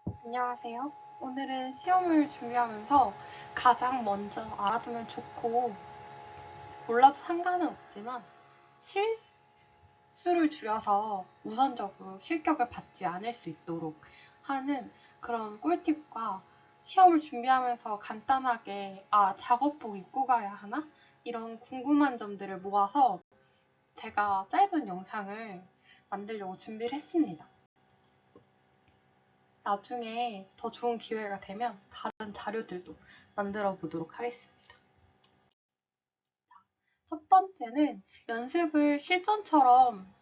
안녕하세요. 오늘은 시험을 준비하면서 가장 먼저 알아두면 좋고 몰라도 상관은 없지만 실수를 줄여서 우선적으로 실격을 받지 않을 수 있도록 하는 그런 꿀팁과 시험을 준비하면서 간단하게 작업복 입고 가야 하나? 이런 궁금한 점들을 모아서 제가 짧은 영상을 만들려고 준비를 했습니다. 나중에 더 좋은 기회가 되면 다른 자료들도 만들어 보도록 하겠습니다. 첫 번째는 연습을 실전처럼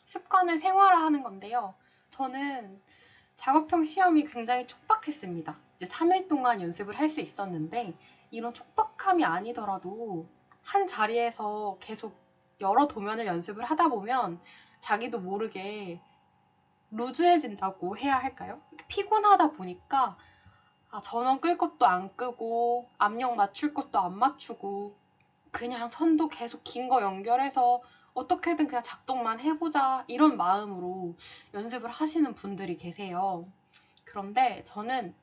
습관을 생활화하는 건데요. 저는 작업형 시험이 굉장히 촉박했습니다. 이제 3일 동안 연습을 할 수 있었는데 이런 촉박함이 아니더라도 한 자리에서 계속 여러 도면을 연습을 하다 보면 자기도 모르게 루즈해진다고 해야 할까요? 피곤하다 보니까 전원 끌 것도 안 끄고 압력 맞출 것도 안 맞추고 그냥 선도 계속 긴 거 연결해서 어떻게든 그냥 작동만 해보자 이런 마음으로 연습을 하시는 분들이 계세요. 그런데 저는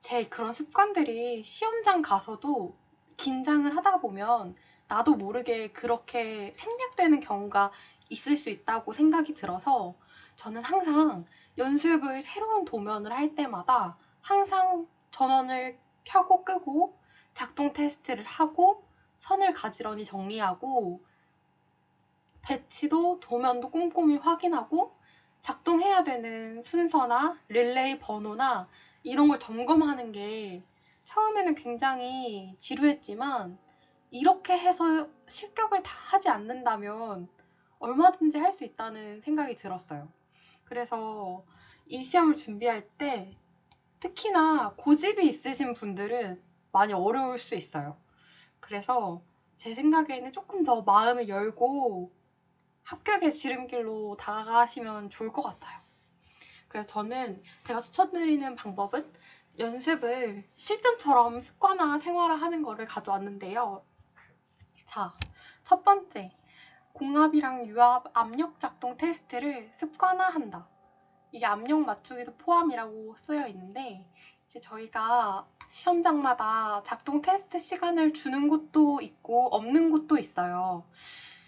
제 그런 습관들이 시험장 가서도 긴장을 하다 보면 나도 모르게 그렇게 생략되는 경우가 있을 수 있다고 생각이 들어서 저는 항상 연습을 새로운 도면을 할 때마다 항상 전원을 켜고 끄고 작동 테스트를 하고 선을 가지런히 정리하고 배치도 도면도 꼼꼼히 확인하고 작동해야 되는 순서나 릴레이 번호나 이런 걸 점검하는 게 처음에는 굉장히 지루했지만 이렇게 해서 실격을 다 하지 않는다면 얼마든지 할 수 있다는 생각이 들었어요. 그래서 이 시험을 준비할 때 특히나 고집이 있으신 분들은 많이 어려울 수 있어요. 그래서 제 생각에는 조금 더 마음을 열고 합격의 지름길로 다가가시면 좋을 것 같아요. 그래서 저는 제가 추천드리는 방법은 연습을 실전처럼 습관화, 생활화하는 거를 가져왔는데요. 자, 첫 번째, 공압이랑 유압 압력 작동 테스트를 습관화한다. 이게 압력 맞추기도 포함이라고 쓰여 있는데 이제 저희가 시험장마다 작동 테스트 시간을 주는 곳도 있고 없는 곳도 있어요.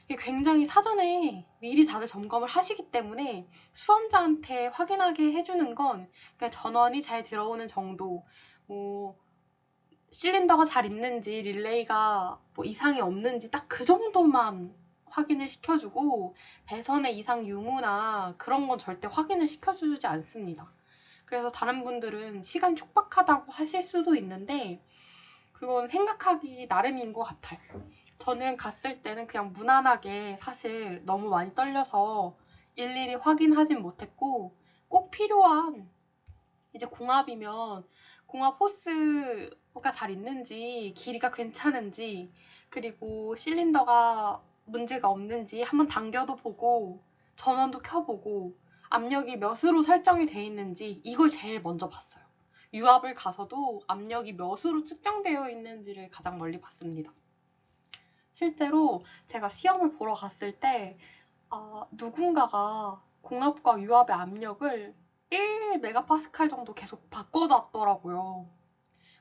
이게 굉장히 사전에 미리 다들 점검을 하시기 때문에 수험자한테 확인하게 해주는 건 그냥 전원이 잘 들어오는 정도, 뭐 실린더가 잘 있는지 릴레이가 뭐 이상이 없는지 딱 그 정도만 확인을 시켜주고 배선의 이상 유무나 그런 건 절대 확인을 시켜주지 않습니다. 그래서 다른 분들은 시간 촉박하다고 하실 수도 있는데 그건 생각하기 나름인 것 같아요. 저는 갔을 때는 그냥 무난하게 사실 너무 많이 떨려서 일일이 확인하진 못했고 꼭 필요한 이제 공압이면 공압 호스가 잘 있는지 길이가 괜찮은지 그리고 실린더가 문제가 없는지 한번 당겨도 보고 전원도 켜보고 압력이 몇으로 설정이 돼 있는지 이걸 제일 먼저 봤어요. 유압을 가서도 압력이 몇으로 측정되어 있는지를 가장 멀리 봤습니다. 실제로 제가 시험을 보러 갔을 때 누군가가 공압과 유압의 압력을 1메가파스칼 정도 계속 바꿔놨더라고요.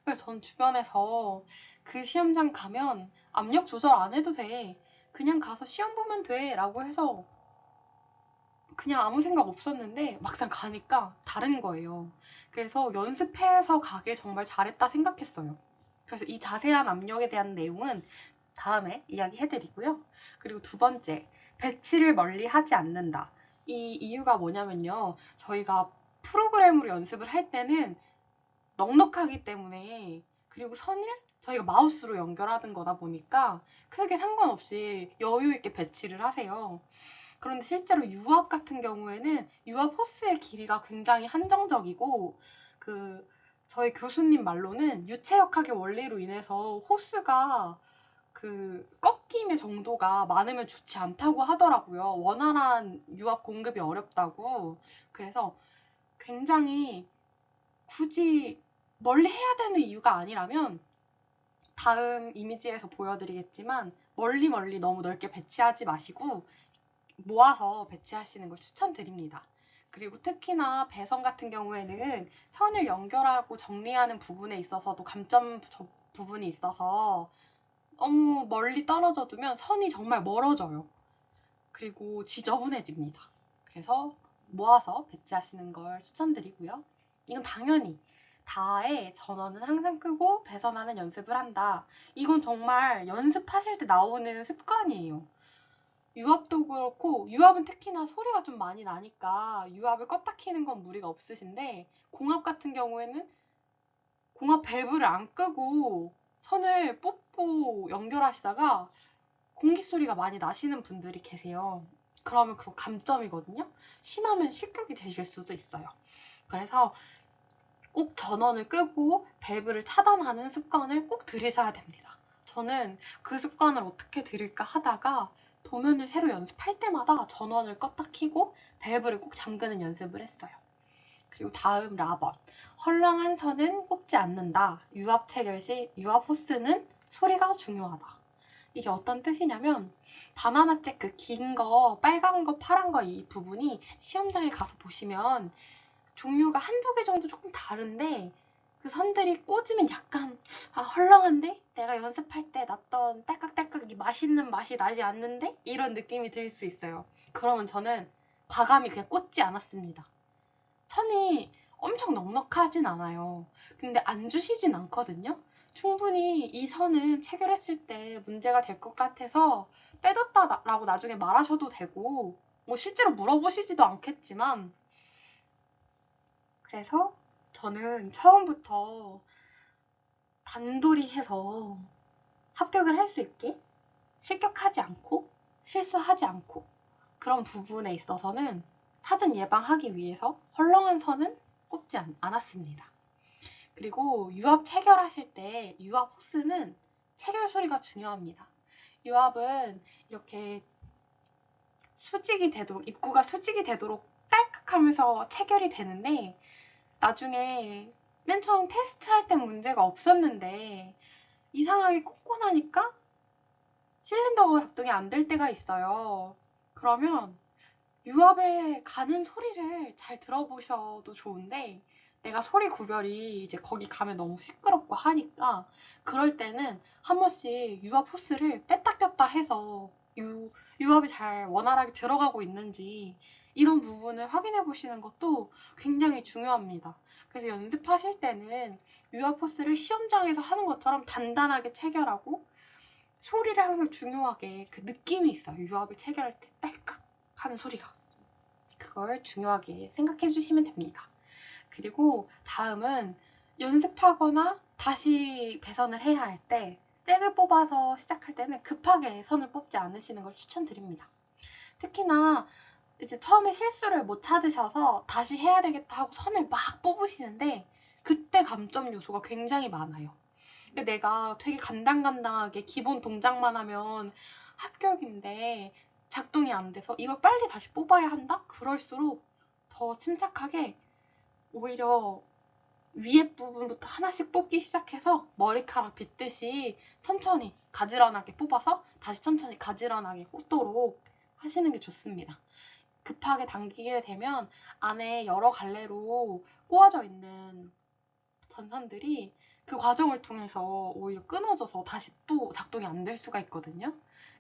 그래서 전 주변에서 그 시험장 가면 압력 조절 안 해도 돼. 그냥 가서 시험 보면 돼. 라고 해서 그냥 아무 생각 없었는데 막상 가니까 다른 거예요. 그래서 연습해서 가길 정말 잘했다 생각했어요. 그래서 이 자세한 압력에 대한 내용은 다음에 이야기해드리고요. 그리고 두 번째, 배치를 멀리 하지 않는다. 이 이유가 뭐냐면요. 저희가 프로그램으로 연습을 할 때는 넉넉하기 때문에 그리고 선을 저희가 마우스로 연결하는 거다 보니까 크게 상관없이 여유 있게 배치를 하세요. 그런데 실제로 유압 같은 경우에는 유압 호스의 길이가 굉장히 한정적이고 저희 교수님 말로는 유체역학의 원리로 인해서 호스가 꺾임의 정도가 많으면 좋지 않다고 하더라고요. 원활한 유압 공급이 어렵다고. 그래서 굉장히 굳이 멀리 해야 되는 이유가 아니라면 다음 이미지에서 보여드리겠지만 멀리 너무 넓게 배치하지 마시고 모아서 배치하시는 걸 추천드립니다. 그리고 특히나 배선 같은 경우에는 선을 연결하고 정리하는 부분에 있어서도 감점 부분이 있어서 너무 멀리 떨어져 두면 선이 정말 멀어져요. 그리고 지저분해집니다. 그래서 모아서 배치하시는 걸 추천드리고요. 이건 당연히 다의 전원은 항상 끄고 배선하는 연습을 한다. 이건 정말 연습하실 때 나오는 습관이에요. 유압도 그렇고 유압은 특히나 소리가 좀 많이 나니까 유압을 껐다 키는 건 무리가 없으신데 공압 같은 경우에는 공압 밸브를 안 끄고 선을 뽑고 연결하시다가 공기 소리가 많이 나시는 분들이 계세요. 그러면 그거 감점이거든요. 심하면 실격이 되실 수도 있어요. 그래서 꼭 전원을 끄고 밸브를 차단하는 습관을 꼭 들이셔야 됩니다. 저는 그 습관을 어떻게 들일까 하다가 도면을 새로 연습할 때마다 전원을 껐다 켜고 밸브를 꼭 잠그는 연습을 했어요. 그리고 다음 라번. 헐렁한 선은 꼽지 않는다. 유압 체결 시 유압 호스는 소리가 중요하다. 이게 어떤 뜻이냐면 바나나잭 그 긴 거, 빨간 거, 파란 거 이 부분이 시험장에 가서 보시면 종류가 한두 개 정도 조금 다른데 그 선들이 꽂으면 약간 헐렁한데? 내가 연습할 때 났던 딸깍딸깍 이 맛있는 맛이 나지 않는데? 이런 느낌이 들 수 있어요. 그러면 저는 과감히 그냥 꽂지 않았습니다. 선이 엄청 넉넉하진 않아요. 근데 안 주시진 않거든요. 충분히 이 선은 체결했을 때 문제가 될 것 같아서 빼뒀다라고 나중에 말하셔도 되고 뭐 실제로 물어보시지도 않겠지만 그래서 저는 처음부터 단돌이 해서 합격을 할 수 있게 실격하지 않고 실수하지 않고 그런 부분에 있어서는 사전 예방하기 위해서 헐렁한 선은 꼽지 않았습니다. 그리고 유압 체결하실 때 유압 호스는 체결 소리가 중요합니다. 유압은 이렇게 수직이 되도록 입구가 수직이 되도록 딸깍하면서 체결이 되는데 나중에 맨 처음 테스트할 땐 문제가 없었는데 이상하게 꽂고 나니까 실린더가 작동이 안 될 때가 있어요. 그러면 유압에 가는 소리를 잘 들어보셔도 좋은데 내가 소리 구별이 이제 거기 가면 너무 시끄럽고 하니까 그럴 때는 한 번씩 유압 호스를 뺐다 꼈다 해서 유압이 잘 원활하게 들어가고 있는지 이런 부분을 확인해 보시는 것도 굉장히 중요합니다. 그래서 연습하실 때는 유압 호스를 시험장에서 하는 것처럼 단단하게 체결하고 소리를 항상 중요하게 그 느낌이 있어요. 유압을 체결할 때 딸깍 하는 소리가. 그걸 중요하게 생각해 주시면 됩니다. 그리고 다음은 연습하거나 다시 배선을 해야 할 때 잭을 뽑아서 시작할 때는 급하게 선을 뽑지 않으시는 걸 추천드립니다. 특히나 이제 처음에 실수를 못 찾으셔서 다시 해야 되겠다 하고 선을 막 뽑으시는데 그때 감점 요소가 굉장히 많아요. 내가 되게 간당간당하게 기본 동작만 하면 합격인데 작동이 안 돼서 이걸 빨리 다시 뽑아야 한다? 그럴수록 더 침착하게 오히려 위에 부분부터 하나씩 뽑기 시작해서 머리카락 빗듯이 천천히 가지런하게 뽑아서 다시 천천히 가지런하게 꽂도록 하시는 게 좋습니다. 급하게 당기게 되면 안에 여러 갈래로 꼬아져 있는 전선들이 그 과정을 통해서 오히려 끊어져서 다시 또 작동이 안 될 수가 있거든요.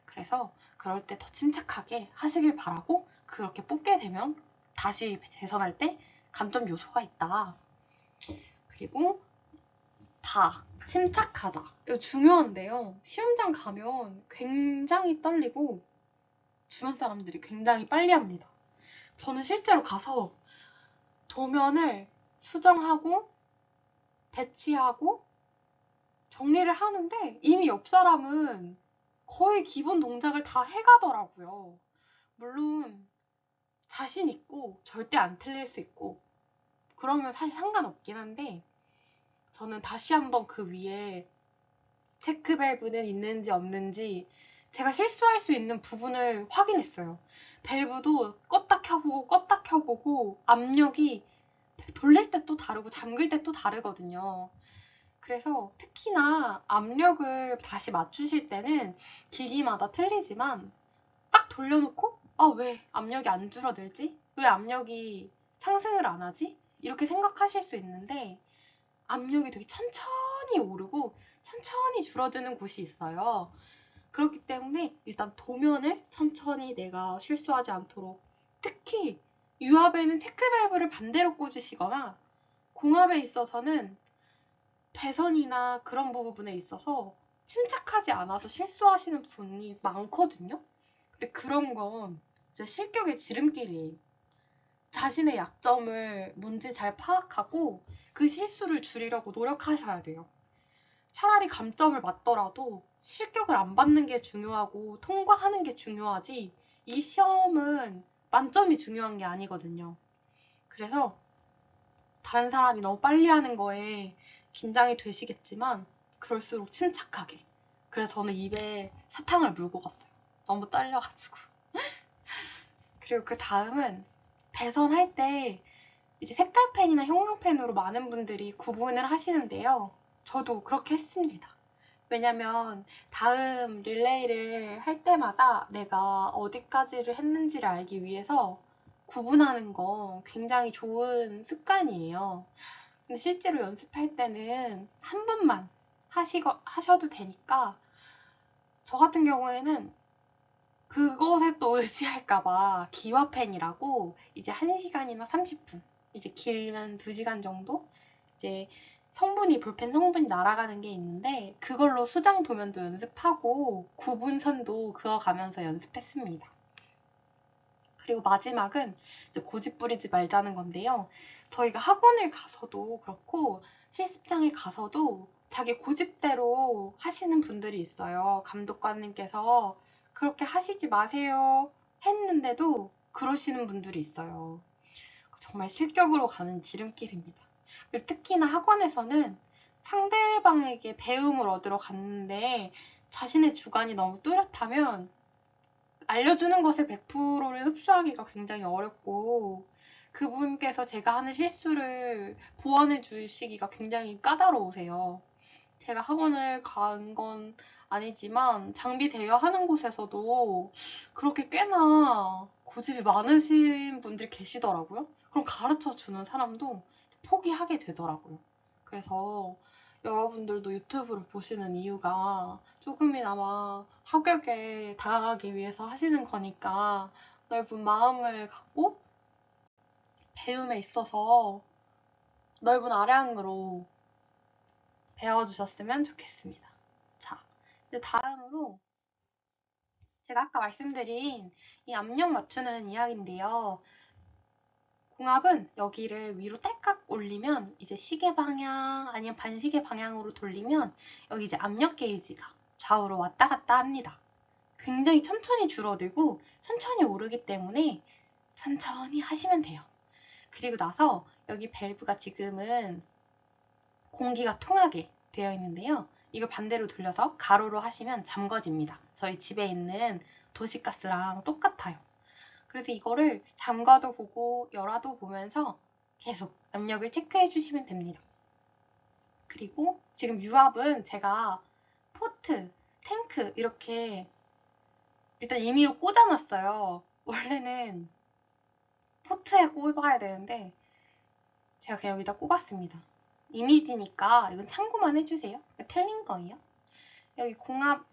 그래서 그럴 때 더 침착하게 하시길 바라고 그렇게 뽑게 되면 다시 재선할 때 감점 요소가 있다. 그리고 침착하자. 이거 중요한데요. 시험장 가면 굉장히 떨리고 주변 사람들이 굉장히 빨리 합니다. 저는 실제로 가서 도면을 수정하고 배치하고 정리를 하는데 이미 옆 사람은 거의 기본 동작을 다 해가더라고요. 물론 자신 있고 절대 안 틀릴 수 있고 그러면 사실 상관없긴 한데 저는 다시 한번 그 위에 체크 밸브는 있는지 없는지 제가 실수할 수 있는 부분을 확인했어요. 밸브도 껐다 켜보고 압력이 돌릴 때 또 다르고 잠글 때 또 다르거든요. 그래서 특히나 압력을 다시 맞추실 때는 기기마다 틀리지만 딱 돌려놓고 왜 압력이 안 줄어들지? 왜 압력이 상승을 안 하지? 이렇게 생각하실 수 있는데 압력이 되게 천천히 오르고 천천히 줄어드는 곳이 있어요. 그렇기 때문에 일단 도면을 천천히 내가 실수하지 않도록, 특히 유압에는 체크밸브를 반대로 꽂으시거나 공압에 있어서는 배선이나 그런 부분에 있어서 침착하지 않아서 실수하시는 분이 많거든요. 근데 그런 건 진짜 실격의 지름길이에요. 자신의 약점을 뭔지 잘 파악하고 그 실수를 줄이려고 노력하셔야 돼요. 차라리 감점을 맞더라도 실격을 안 받는 게 중요하고 통과하는 게 중요하지, 이 시험은 만점이 중요한 게 아니거든요. 그래서 다른 사람이 너무 빨리 하는 거에 긴장이 되시겠지만 그럴수록 침착하게. 그래서 저는 입에 사탕을 물고 갔어요. 너무 떨려가지고. 그리고 그 다음은 배선할 때 이제 색깔펜이나 형광펜으로 많은 분들이 구분을 하시는데요. 저도 그렇게 했습니다. 왜냐면 다음 릴레이를 할 때마다 내가 어디까지를 했는지를 알기 위해서 구분하는 거 굉장히 좋은 습관이에요. 근데 실제로 연습할 때는 한 번만 하셔도 되니까, 저 같은 경우에는 그것에 또 의지할까봐 기와펜이라고 이제 1시간이나 30분, 이제 길면 2시간 정도? 이제 볼펜 성분이 날아가는 게 있는데 그걸로 수정 도면도 연습하고 구분선도 그어가면서 연습했습니다. 그리고 마지막은 이제 고집 부리지 말자는 건데요. 저희가 학원을 가서도 그렇고 실습장에 가서도 자기 고집대로 하시는 분들이 있어요. 감독관님께서 그렇게 하시지 마세요 했는데도 그러시는 분들이 있어요. 정말 실격으로 가는 지름길입니다. 그리고 특히나 학원에서는 상대방에게 배움을 얻으러 갔는데 자신의 주관이 너무 뚜렷하면 알려주는 것의 100%를 흡수하기가 굉장히 어렵고, 그분께서 제가 하는 실수를 보완해 주시기가 굉장히 까다로우세요. 제가 학원을 간 건 아니지만 장비 대여하는 곳에서도 그렇게 꽤나 고집이 많으신 분들이 계시더라고요. 그럼 가르쳐 주는 사람도 포기하게 되더라고요. 그래서 여러분들도 유튜브를 보시는 이유가 조금이나마 합격에 다가가기 위해서 하시는 거니까 넓은 마음을 갖고 배움에 있어서 넓은 아량으로 배워주셨으면 좋겠습니다. 자, 이제 다음으로 제가 아까 말씀드린 이 압력 맞추는 이야기인데요. 공압은 여기를 위로 딸깍 올리면 이제 시계 방향 아니면 반시계 방향으로 돌리면 여기 이제 압력 게이지가 좌우로 왔다 갔다 합니다. 굉장히 천천히 줄어들고 천천히 오르기 때문에 천천히 하시면 돼요. 그리고 나서 여기 밸브가 지금은 공기가 통하게 되어 있는데요. 이걸 반대로 돌려서 가로로 하시면 잠궈집니다. 저희 집에 있는 도시가스랑 똑같아요. 그래서 이거를 잠가도 보고 열어도 보면서 계속 압력을 체크해 주시면 됩니다. 그리고 지금 유압은 제가 포트, 탱크 이렇게 일단 임의로 꽂아놨어요. 원래는 포트에 꼽아야 되는데 제가 그냥 여기다 꼽았습니다. 이미지니까 이건 참고만 해주세요. 틀린 거예요. 여기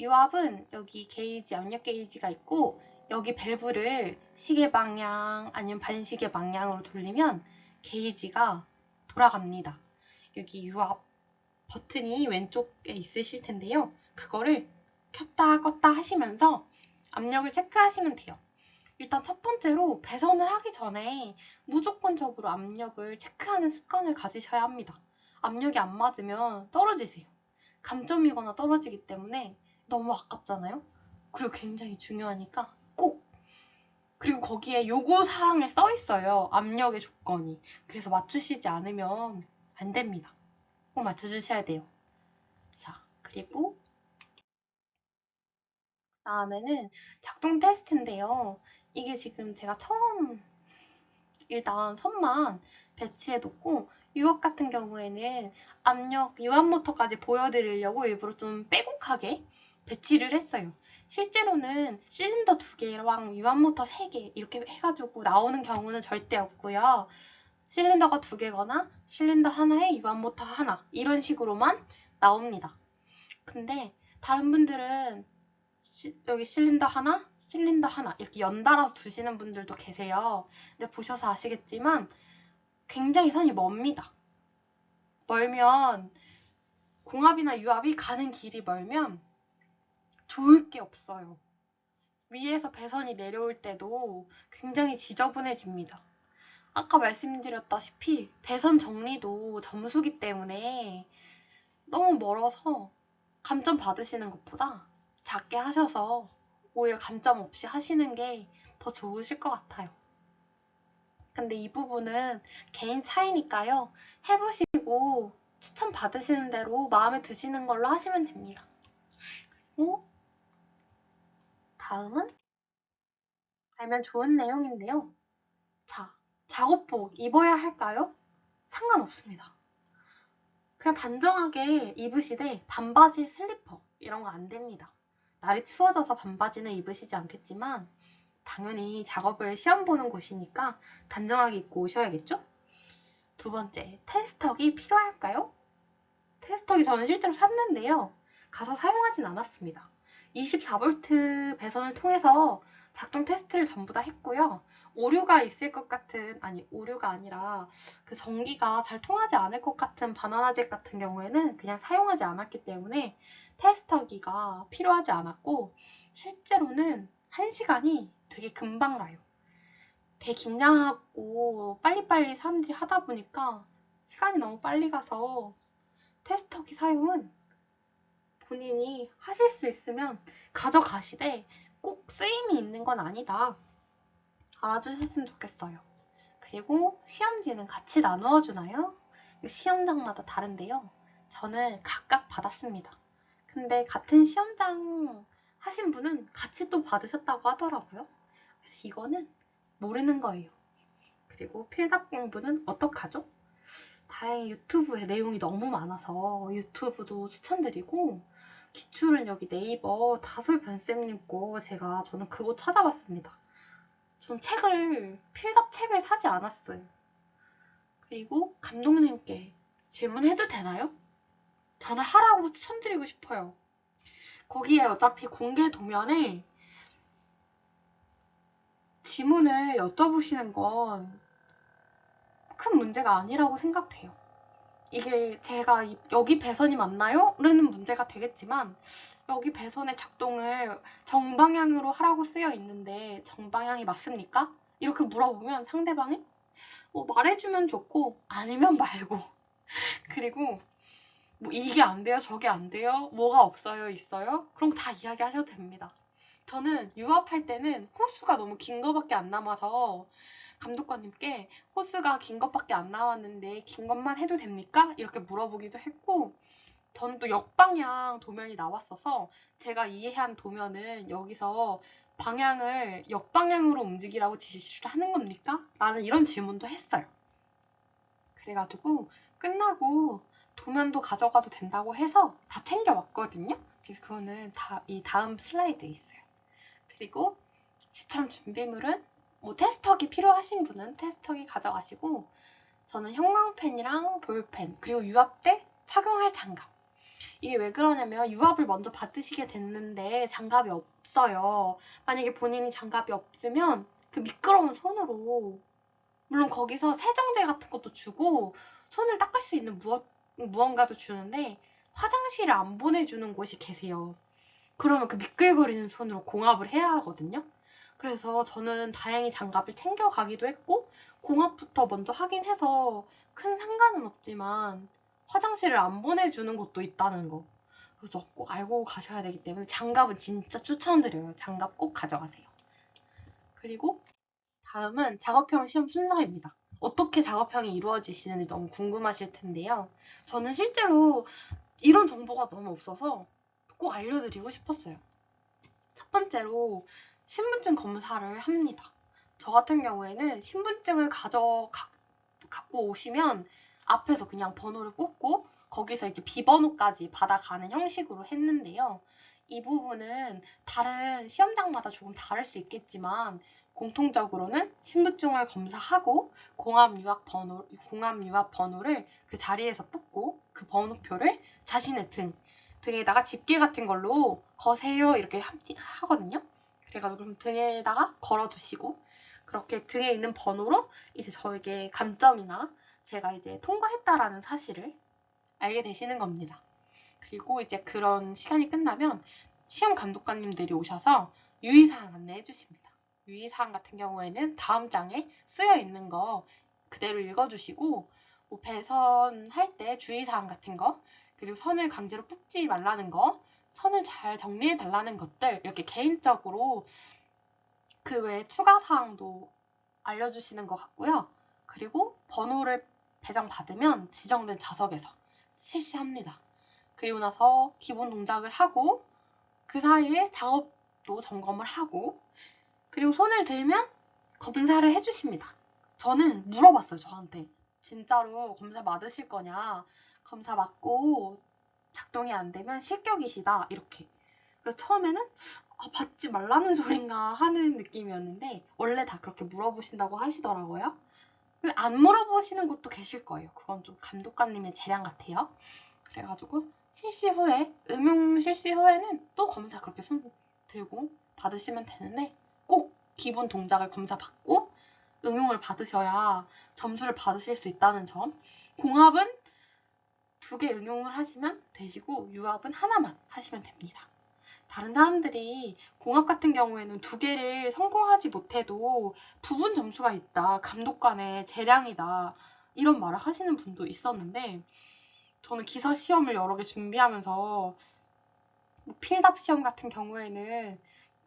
유압은 여기 게이지, 압력 게이지가 있고 여기 밸브를 시계 방향 아니면 반시계 방향으로 돌리면 게이지가 돌아갑니다. 여기 유압 버튼이 왼쪽에 있으실 텐데요. 그거를 켰다 껐다 하시면서 압력을 체크하시면 돼요. 일단 첫 번째로 배선을 하기 전에 무조건적으로 압력을 체크하는 습관을 가지셔야 합니다. 압력이 안 맞으면 떨어지세요. 감점이거나 떨어지기 때문에 너무 아깝잖아요? 그리고 굉장히 중요하니까 꼭! 그리고 거기에 요구사항에 써 있어요. 압력의 조건이. 그래서 맞추시지 않으면 안 됩니다. 꼭 맞춰주셔야 돼요. 자, 그리고 다음에는 작동 테스트인데요. 이게 지금 제가 처음 일단 선만 배치해 놓고 유압 같은 경우에는 유압 모터까지 보여드리려고 일부러 좀 빼곡하게 배치를 했어요. 실제로는 실린더 2개랑 유압 모터 3개 이렇게 해가지고 나오는 경우는 절대 없고요. 실린더가 2개거나 실린더 하나에 유압모터 하나 이런 식으로만 나옵니다. 근데 다른 분들은 여기 실린더 하나 이렇게 연달아서 두시는 분들도 계세요. 근데 보셔서 아시겠지만 굉장히 선이 멉니다. 멀면 공압이나 유압이 가는 길이 멀면 좋을 게 없어요. 위에서 배선이 내려올 때도 굉장히 지저분해집니다. 아까 말씀드렸다시피 배선 정리도 점수기 때문에 너무 멀어서 감점 받으시는 것보다 작게 하셔서 오히려 감점 없이 하시는 게 더 좋으실 것 같아요. 근데 이 부분은 개인 차이니까요. 해보시고 추천 받으시는 대로 마음에 드시는 걸로 하시면 됩니다. 그리고 다음은 알면 좋은 내용인데요. 자, 작업복 입어야 할까요? 상관없습니다. 그냥 단정하게 입으시되 반바지, 슬리퍼 이런 거 안 됩니다. 날이 추워져서 반바지는 입으시지 않겠지만 당연히 작업을 시험 보는 곳이니까 단정하게 입고 오셔야겠죠? 두 번째, 테스터기 필요할까요? 테스터기 저는 실제로 샀는데요. 가서 사용하진 않았습니다. 24V 배선을 통해서 작동 테스트를 전부 다 했고요. 오류가 있을 것 같은, 아니 오류가 아니라 그 전기가 잘 통하지 않을 것 같은 바나나 잭 같은 경우에는 그냥 사용하지 않았기 때문에 테스터기가 필요하지 않았고 실제로는 1시간이 되게 금방 가요. 되게 긴장하고 빨리빨리 사람들이 하다 보니까 시간이 너무 빨리 가서 테스터기 사용은 본인이 하실 수 있으면 가져가시되 꼭 쓰임이 있는 건 아니다. 알아주셨으면 좋겠어요. 그리고 시험지는 같이 나누어 주나요? 시험장마다 다른데요. 저는 각각 받았습니다. 근데 같은 시험장 하신 분은 같이 또 받으셨다고 하더라고요. 그래서 이거는 모르는 거예요. 그리고 필답 공부는 어떡하죠? 다행히 유튜브에 내용이 너무 많아서 유튜브도 추천드리고 기출은 여기 네이버 다솔 변쌤님 거 저는 그거 찾아봤습니다. 전 필답 책을 사지 않았어요. 그리고 감독님께 질문해도 되나요? 저는 하라고 추천드리고 싶어요. 거기에 어차피 공개 도면에 지문을 여쭤보시는 건 큰 문제가 아니라고 생각돼요. 이게 제가 여기 배선이 맞나요? 라는 문제가 되겠지만 여기 배선의 작동을 정방향으로 하라고 쓰여 있는데 정방향이 맞습니까? 이렇게 물어보면 상대방이 말해주면 좋고 아니면 말고 그리고 뭐 이게 안 돼요, 저게 안 돼요, 뭐가 없어요, 있어요? 그런 거 다 이야기하셔도 됩니다. 저는 유압할 때는 호수가 너무 긴 거밖에 안 남아서 감독관님께 호수가 긴 것밖에 안 남았는데 긴 것만 해도 됩니까? 이렇게 물어보기도 했고 저는 또 역방향 도면이 나왔어서 제가 이해한 도면은 여기서 방향을 역방향으로 움직이라고 지시를 하는 겁니까? 라는 이런 질문도 했어요. 그래가지고 끝나고 도면도 가져가도 된다고 해서 다 챙겨왔거든요. 그래서 그거는 이 다음 슬라이드에 있어요. 그리고 시험 준비물은 테스터기 필요하신 분은 테스터기 가져가시고 저는 형광펜이랑 볼펜 그리고 유압 때 착용할 장갑 이게 왜 그러냐면 유압을 먼저 받으시게 됐는데 장갑이 없어요. 만약에 본인이 장갑이 없으면 그 미끄러운 손으로 물론 거기서 세정제 같은 것도 주고 손을 닦을 수 있는 무언가도 주는데 화장실을 안 보내주는 곳이 계세요. 그러면 그 미끌거리는 손으로 공압을 해야 하거든요. 그래서 저는 다행히 장갑을 챙겨가기도 했고 공압부터 먼저 하긴 해서 큰 상관은 없지만 화장실을 안 보내주는 곳도 있다는 거. 그래서 꼭 알고 가셔야 되기 때문에 장갑은 진짜 추천드려요. 장갑 꼭 가져가세요. 그리고 다음은 작업형 시험 순서입니다. 어떻게 작업형이 이루어지시는지 너무 궁금하실 텐데요. 저는 실제로 이런 정보가 너무 없어서 꼭 알려드리고 싶었어요. 첫 번째로 신분증 검사를 합니다. 저 같은 경우에는 신분증을 갖고 오시면 앞에서 그냥 번호를 뽑고 거기서 이제 비번호까지 받아가는 형식으로 했는데요. 이 부분은 다른 시험장마다 조금 다를 수 있겠지만 공통적으로는 신분증을 검사하고 공합 유압 번호를 그 자리에서 뽑고 그 번호표를 자신의 등에다가 집게 같은 걸로 거세요 이렇게 하거든요. 그래가지고 그럼 등에다가 걸어두시고 그렇게 등에 있는 번호로 이제 저에게 감점이나 제가 이제 통과했다라는 사실을 알게 되시는 겁니다. 그리고 이제 그런 시간이 끝나면 시험 감독관님들이 오셔서 유의사항 안내해 주십니다. 유의사항 같은 경우에는 다음 장에 쓰여 있는 거 그대로 읽어주시고 뭐 배선 할 때 주의사항 같은 거 그리고 선을 강제로 뽑지 말라는 거 선을 잘 정리해 달라는 것들 이렇게 개인적으로 그 외에 추가 사항도 알려주시는 것 같고요. 그리고 번호를 배정받으면 지정된 좌석에서 실시합니다. 그리고 나서 기본 동작을 하고 그 사이에 작업도 점검을 하고 그리고 손을 들면 검사를 해주십니다. 저는 물어봤어요. 저한테 진짜로 검사 맞으실 거냐, 검사 맞고 작동이 안 되면 실격이시다 이렇게. 그래서 처음에는 받지 말라는 소린가 하는 느낌이었는데 원래 다 그렇게 물어보신다고 하시더라고요. 안 물어보시는 곳도 계실 거예요. 그건 좀 감독관님의 재량 같아요. 그래가지고 응용 실시 후에는 또 검사 그렇게 손 들고 받으시면 되는데 꼭 기본 동작을 검사 받고 응용을 받으셔야 점수를 받으실 수 있다는 점. 공합은 2개 응용을 하시면 되시고 유합은 하나만 하시면 됩니다. 다른 사람들이 공합 같은 경우에는 2개를 성공하지 못해도 부분 점수가 있다. 감독관의 재량이다. 이런 말을 하시는 분도 있었는데 저는 기사 시험을 여러 개 준비하면서 필답 시험 같은 경우에는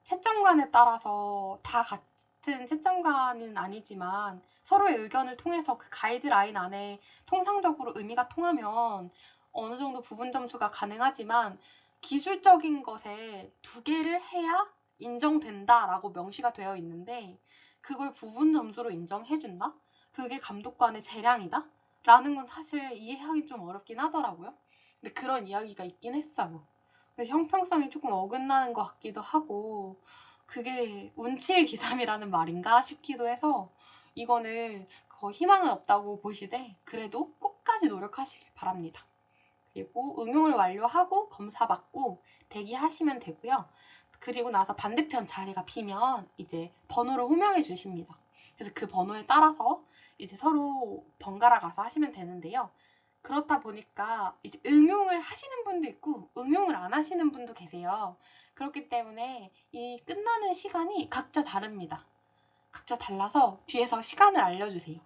채점관에 따라서 다 같은 채점관은 아니지만 서로의 의견을 통해서 그 가이드라인 안에 통상적으로 의미가 통하면 어느 정도 부분 점수가 가능하지만 기술적인 것에 2개를 해야 인정된다라고 명시가 되어 있는데 그걸 부분 점수로 인정해준다? 그게 감독관의 재량이다? 라는 건 사실 이해하기 좀 어렵긴 하더라고요. 근데 그런 이야기가 있긴 했어요. 그래서 형평성이 조금 어긋나는 것 같기도 하고 그게 운칠기삼이라는 말인가 싶기도 해서 이거는 희망은 없다고 보시되 그래도 끝까지 노력하시길 바랍니다. 그리고 응용을 완료하고 검사 받고 대기하시면 되고요. 그리고 나서 반대편 자리가 비면 이제 번호를 호명해 주십니다. 그래서 그 번호에 따라서 이제 서로 번갈아 가서 하시면 되는데요. 그렇다 보니까 이제 응용을 하시는 분도 있고 응용을 안 하시는 분도 계세요. 그렇기 때문에 이 끝나는 시간이 각자 다릅니다. 각자 달라서 뒤에서 시간을 알려주세요.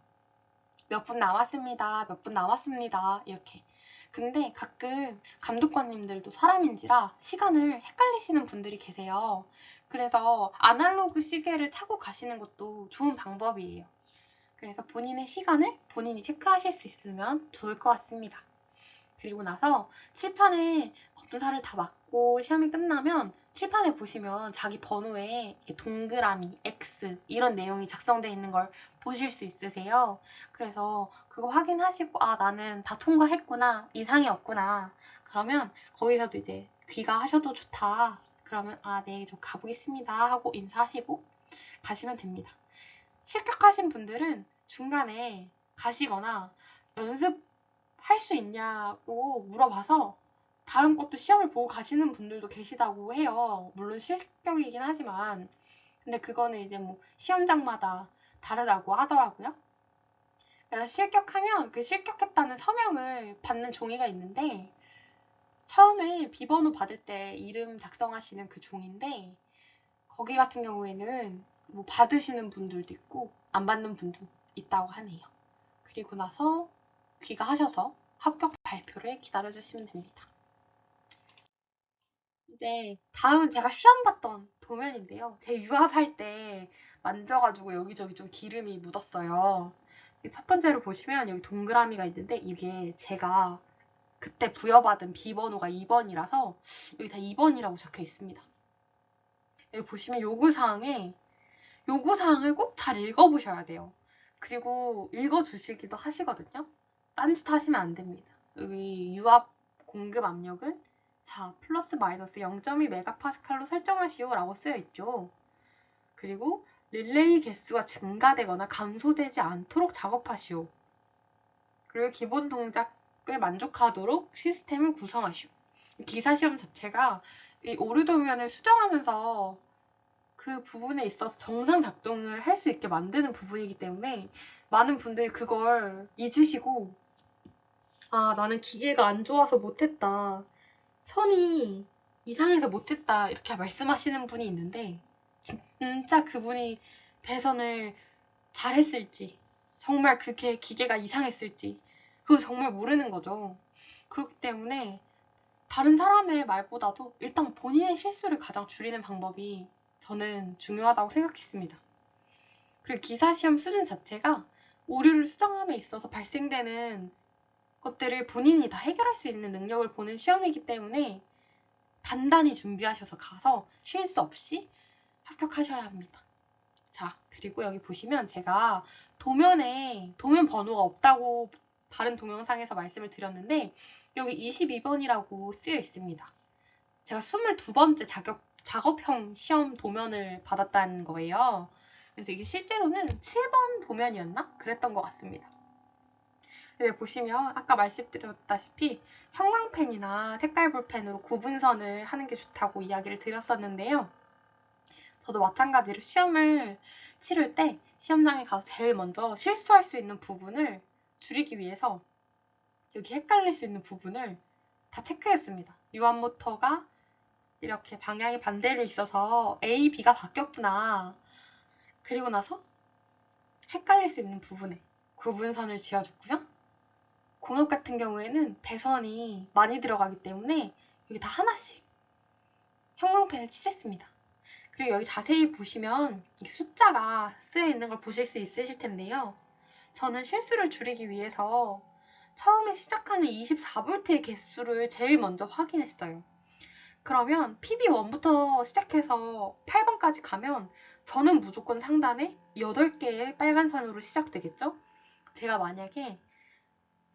몇 분 남았습니다. 몇 분 남았습니다. 이렇게. 근데 가끔 감독관님들도 사람인지라 시간을 헷갈리시는 분들이 계세요. 그래서 아날로그 시계를 차고 가시는 것도 좋은 방법이에요. 그래서 본인의 시간을 본인이 체크하실 수 있으면 좋을 것 같습니다. 그리고 나서 칠판에 검사를 다 맞고 시험이 끝나면 칠판에 보시면 자기 번호에 이제 동그라미, X 이런 내용이 작성되어 있는 걸 보실 수 있으세요. 그래서 그거 확인하시고 나는 다 통과했구나, 이상이 없구나. 그러면 거기서도 이제 귀가하셔도 좋다. 그러면 네, 저 가보겠습니다 하고 인사하시고 가시면 됩니다. 실격하신 분들은 중간에 가시거나 연습할 수 있냐고 물어봐서 다음 것도 시험을 보고 가시는 분들도 계시다고 해요. 물론 실격이긴 하지만 근데 그거는 이제 뭐 시험장마다 다르다고 하더라고요. 그래서 실격하면 그 실격했다는 서명을 받는 종이가 있는데 처음에 비번호 받을 때 이름 작성하시는 그 종인데 거기 같은 경우에는 뭐 받으시는 분들도 있고 안 받는 분도 있다고 하네요. 그리고 나서 귀가하셔서 합격 발표를 기다려주시면 됩니다. 이제 다음은 제가 시험 봤던 도면인데요. 제 유압할 때 만져가지고 여기저기 좀 기름이 묻었어요. 첫 번째로 보시면 여기 동그라미가 있는데 이게 제가 그때 부여받은 비번호가 2번이라서 여기 다 2번이라고 적혀 있습니다. 여기 보시면 요구사항을 꼭 잘 읽어보셔야 돼요. 그리고 읽어주시기도 하시거든요. 딴짓 하시면 안 됩니다. 여기 유압 공급 압력은 플러스 마이너스 0.2 메가파스칼로 설정하시오 라고 쓰여 있죠. 그리고 릴레이 개수가 증가되거나 감소되지 않도록 작업하시오. 그리고 기본 동작을 만족하도록 시스템을 구성하시오. 기사 시험 자체가 이 오류 도면을 수정하면서 그 부분에 있어서 정상 작동을 할 수 있게 만드는 부분이기 때문에 많은 분들이 그걸 잊으시고, 아, 나는 기계가 안 좋아서 못했다, 선이 이상해서 못했다, 이렇게 말씀하시는 분이 있는데, 진짜 그분이 배선을 잘했을지, 정말 그게 기계가 이상했을지, 그거 정말 모르는 거죠. 그렇기 때문에 다른 사람의 말보다도 일단 본인의 실수를 가장 줄이는 방법이 저는 중요하다고 생각했습니다. 그리고 기사시험 수준 자체가 오류를 수정함에 있어서 발생되는 것들을 본인이 다 해결할 수 있는 능력을 보는 시험이기 때문에 단단히 준비하셔서 가서 실수 없이 합격하셔야 합니다. 자, 그리고 여기 보시면 제가 도면에 도면 번호가 없다고 다른 동영상에서 말씀을 드렸는데 여기 22번이라고 쓰여 있습니다. 제가 22번째 작업형 시험 도면을 받았다는 거예요. 그래서 이게 실제로는 7번 도면이었나? 그랬던 것 같습니다. 보시면 아까 말씀드렸다시피 형광펜이나 색깔 볼펜으로 구분선을 하는 게 좋다고 이야기를 드렸었는데요. 저도 마찬가지로 시험을 치를 때 시험장에 가서 제일 먼저 실수할 수 있는 부분을 줄이기 위해서 여기 헷갈릴 수 있는 부분을 다 체크했습니다. 유압 모터가 이렇게 방향이 반대로 있어서 A, B가 바뀌었구나. 그리고 나서 헷갈릴 수 있는 부분에 구분선을 지어줬고요. 공업 같은 경우에는 배선이 많이 들어가기 때문에 여기 다 하나씩 형광펜을 칠했습니다. 그리고 여기 자세히 보시면 숫자가 쓰여 있는 걸 보실 수 있으실 텐데요. 저는 실수를 줄이기 위해서 처음에 시작하는 24V의 개수를 제일 먼저 확인했어요. 그러면 PB1부터 시작해서 8번까지 가면 저는 무조건 상단에 8개의 빨간 선으로 시작되겠죠? 제가 만약에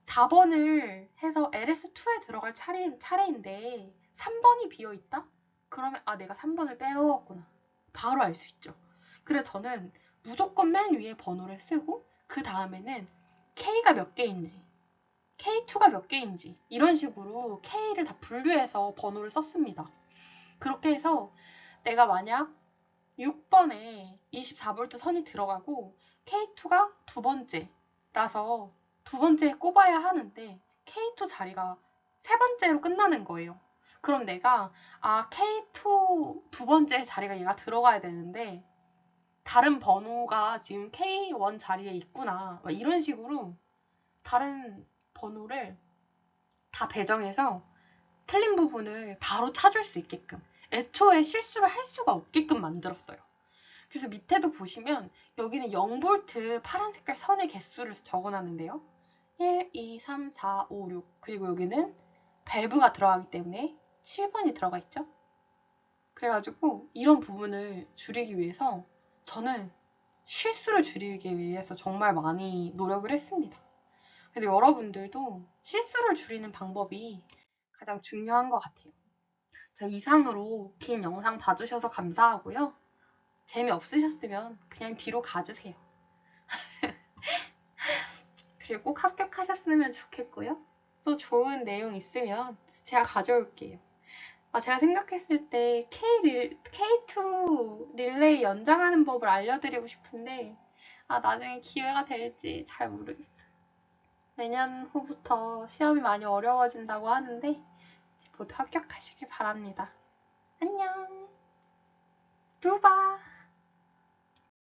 4번을 해서 LS2에 들어갈 차례인데 3번이 비어있다? 그러면 아, 내가 3번을 빼먹었구나. 바로 알 수 있죠. 그래서 저는 무조건 맨 위에 번호를 쓰고 그 다음에는 K가 몇 개인지, K2가 몇 개인지 이런 식으로 K를 다 분류해서 번호를 썼습니다. 그렇게 해서 내가 만약 6번에 24V 선이 들어가고 K2가 두 번째라서 두 번째에 꼽아야 하는데 K2 자리가 세 번째로 끝나는 거예요. 그럼 내가 K2 두 번째 자리가 얘가 들어가야 되는데 다른 번호가 지금 K1 자리에 있구나. 이런 식으로 다른 번호를 다 배정해서 틀린 부분을 바로 찾을 수 있게끔 애초에 실수를 할 수가 없게끔 만들었어요. 그래서 밑에도 보시면 여기는 0V 파란 색깔 선의 개수를 적어놨는데요. 1, 2, 3, 4, 5, 6 그리고 여기는 밸브가 들어가기 때문에 7번이 들어가 있죠. 그래가지고 이런 부분을 줄이기 위해서 저는 실수를 줄이기 위해서 정말 많이 노력을 했습니다. 그래서 여러분들도 실수를 줄이는 방법이 가장 중요한 것 같아요. 자, 이상으로 긴 영상 봐주셔서 감사하고요. 재미없으셨으면 그냥 뒤로 가주세요. 그리고 꼭 합격하셨으면 좋겠고요. 또 좋은 내용 있으면 제가 가져올게요. 제가 생각했을 때 K2 릴레이 연장하는 법을 알려드리고 싶은데 나중에 기회가 될지 잘 모르겠어요. 내년 후부터 시험이 많이 어려워진다고 하는데 모두 합격하시길 바랍니다. 안녕. 두바